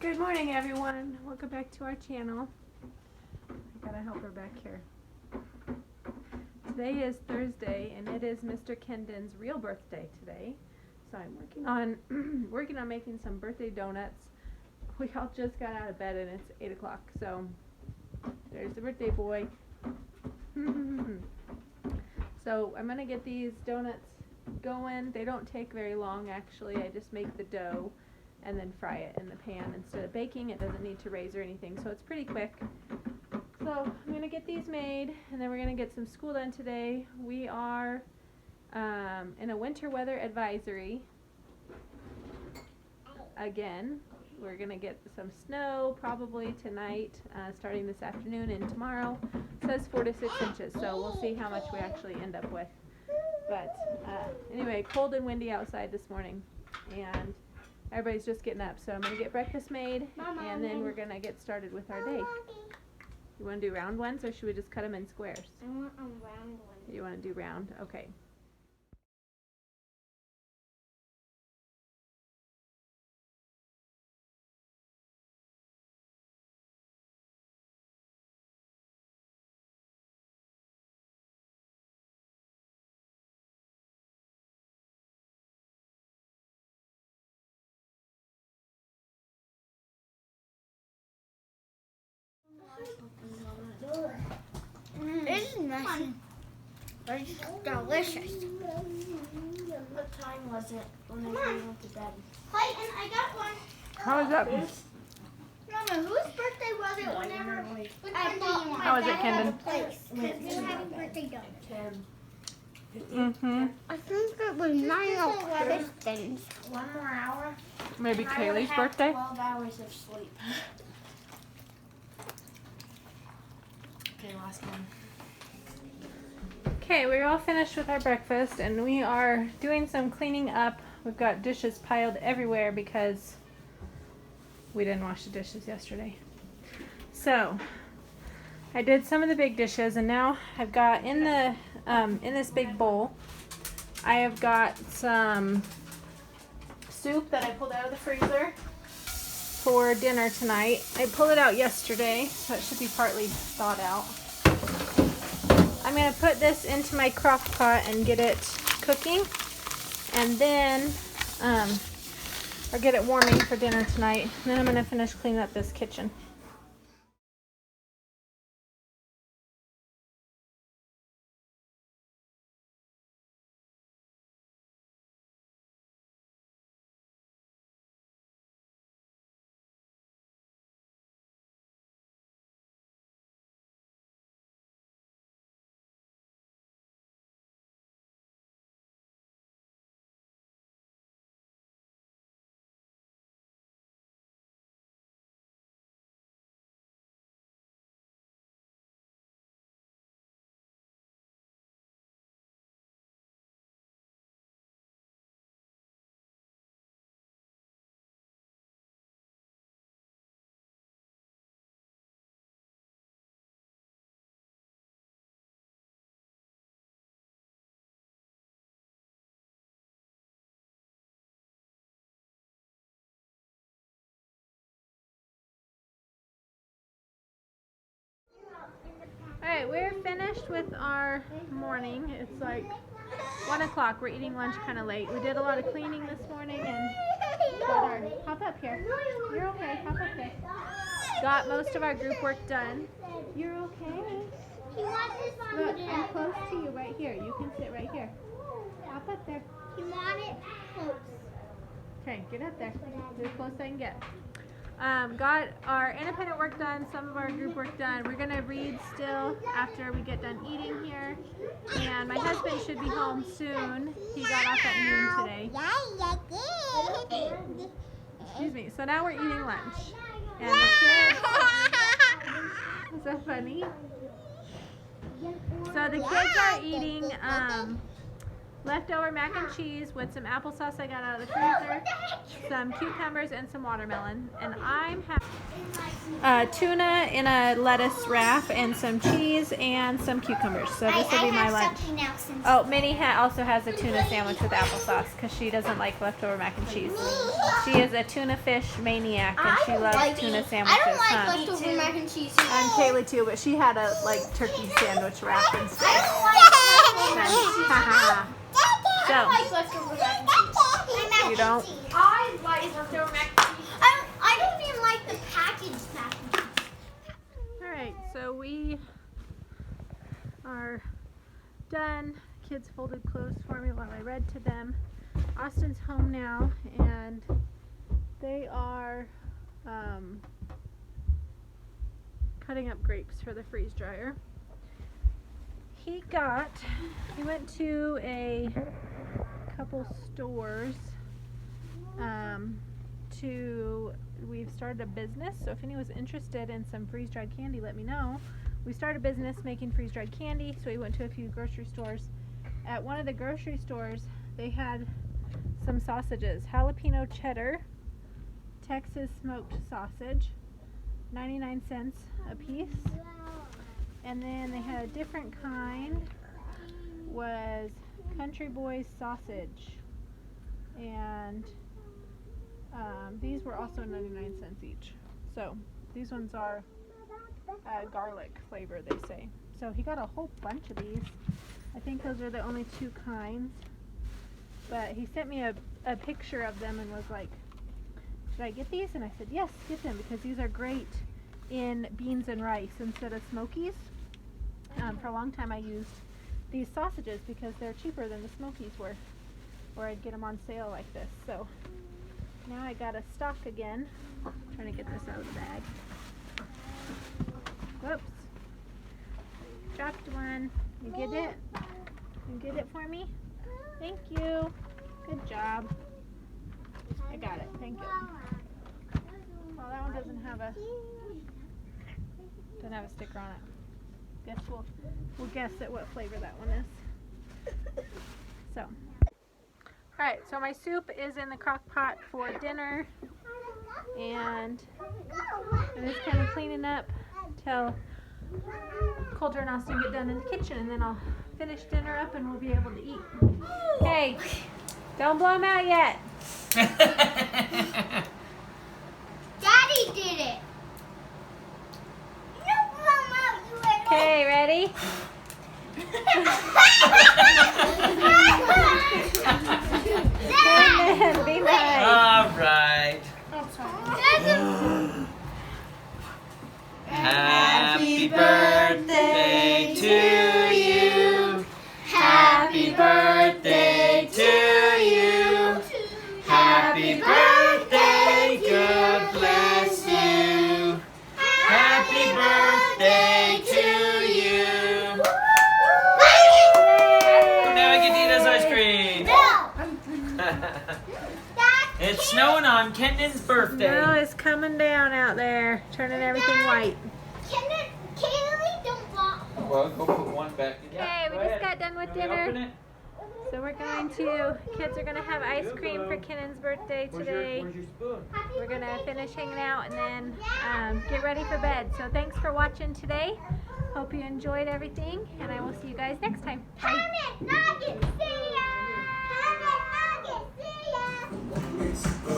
Good morning, everyone. Welcome back to our channel. I gotta help her back here. Today is Thursday, and it is Mr. Kendon's real birthday today. So I'm working on making some birthday donuts. We all just got out of bed, and it's 8 o'clock. So there's the birthday boy. So I'm gonna get these donuts going. They don't take very long, actually. I just make the dough and then fry it in the pan instead of baking. It doesn't need to raise or anything, so it's pretty quick. So I'm gonna get these made, and then we're gonna get some school done today. We are in a winter weather advisory again. We're gonna get some snow probably tonight, starting this afternoon and tomorrow. It says 4 to 6 inches, so we'll see how much we actually end up with. But anyway, cold and windy outside this morning, and everybody's just getting up, so I'm going to get breakfast made, and then we're going to get started with our day. You want to do round ones, or should we just cut them in squares? I want a round one. You want to do round? Okay. This is nice. It's delicious. What time was it when I went to bed? Klayton, I got one. How was that? Mama, whose birthday was it whenever I bought my How was it, Kendon? You have a birthday donut. 10. I think it was 9 of Kryspin's. 1 more hour. Maybe and I would Kaylee's have birthday? 12 hours of sleep. Okay, last one. Okay, we're all finished with our breakfast, and we are doing some cleaning up. We've got dishes piled everywhere because we didn't wash the dishes yesterday. So I did some of the big dishes, and now I've got in this big bowl, I have got some soup that I pulled out of the freezer for dinner tonight. I pulled it out yesterday, so it should be partly thawed out. I'm going to put this into my crock pot and get it cooking, and then or get it warming for dinner tonight. And then I'm going to finish cleaning up this kitchen. Alright, we're finished with our morning. It's like 1 o'clock. We're eating lunch kind of late. We did a lot of cleaning this morning and hop up here. You're okay. Hop up there. Got most of our group work done. You're okay. Look, I'm close to you right here. You can sit right here. Hop up there. You want it close. Okay, get up there. As close as I can get. Got our independent work done, some of our group work done. We're going to read still after we get done eating here. And my husband should be home soon. He got off at noon today. Excuse me. So now we're eating lunch. And the kids... Is that funny? So the kids are eating leftover mac and cheese with some applesauce I got out of the freezer, some cucumbers, and some watermelon. And I'm having tuna in a lettuce wrap and some cheese and some cucumbers. So this will be my lunch. Oh, Minnie also has a tuna sandwich with applesauce because she doesn't like leftover mac and cheese. She is a tuna fish maniac and she loves tuna sandwiches. I don't like leftover mac and cheese. And Kaylee too, but she had a turkey sandwich wrap instead. I don't like So, I like leftover mac and cheese. you don't? I like leftover mac and cheese. I don't even like the packaged mac and cheese. Alright, so we are done. Kids folded clothes for me while I read to them. Austin's home now and they are cutting up grapes for the freeze dryer. He went to a couple stores we've started a business, so if anyone's interested in some freeze-dried candy, let me know. We started a business making freeze-dried candy, so we went to a few grocery stores. At one of the grocery stores, they had some sausages, jalapeno cheddar, Texas smoked sausage, 99 cents a piece. And then they had a different kind, was Country Boy sausage. And these were also 99 cents each. So these ones are garlic flavor, they say. So he got a whole bunch of these. I think those are the only two kinds. But he sent me a picture of them and was like, should I get these? And I said, yes, get them because these are great in beans and rice instead of Smokies. For a long time I used these sausages because they're cheaper than the Smokies were, or I'd get them on sale like this. So now I got a stock again. I'm trying to get this out of the bag. Whoops. Dropped one. You get it? You get it for me? Thank you. Good job. I got it. Thank you. Well, that one doesn't have a sticker on it. Guess we'll guess at what flavor that one is. So, all right. So my soup is in the crock pot for dinner, and I'm just kind of cleaning up till Kolter and Austin get done in the kitchen, and then I'll finish dinner up and we'll be able to eat. Hey, don't blow them out yet. Daddy did it. Okay, ready? Kendon, be nice. All right. Happy birthday to you. Happy birthday to you. Happy birthday, God bless you. Happy birthday to you. Now I get to eat this ice cream. It's snowing on Kendon's birthday. Snow is coming down out there, turning everything white. Kaylee, don't block. Well, go put one back. Okay, we just got done with dinner. So we're going to, kids are going to have ice cream for Kendon's birthday today. Where's your spoon? We're going to finish hanging out and then get ready for bed. So thanks for watching today. Hope you enjoyed everything, and I will see you guys next time. Bye. Nuggets, see ya! Nuggets, see ya!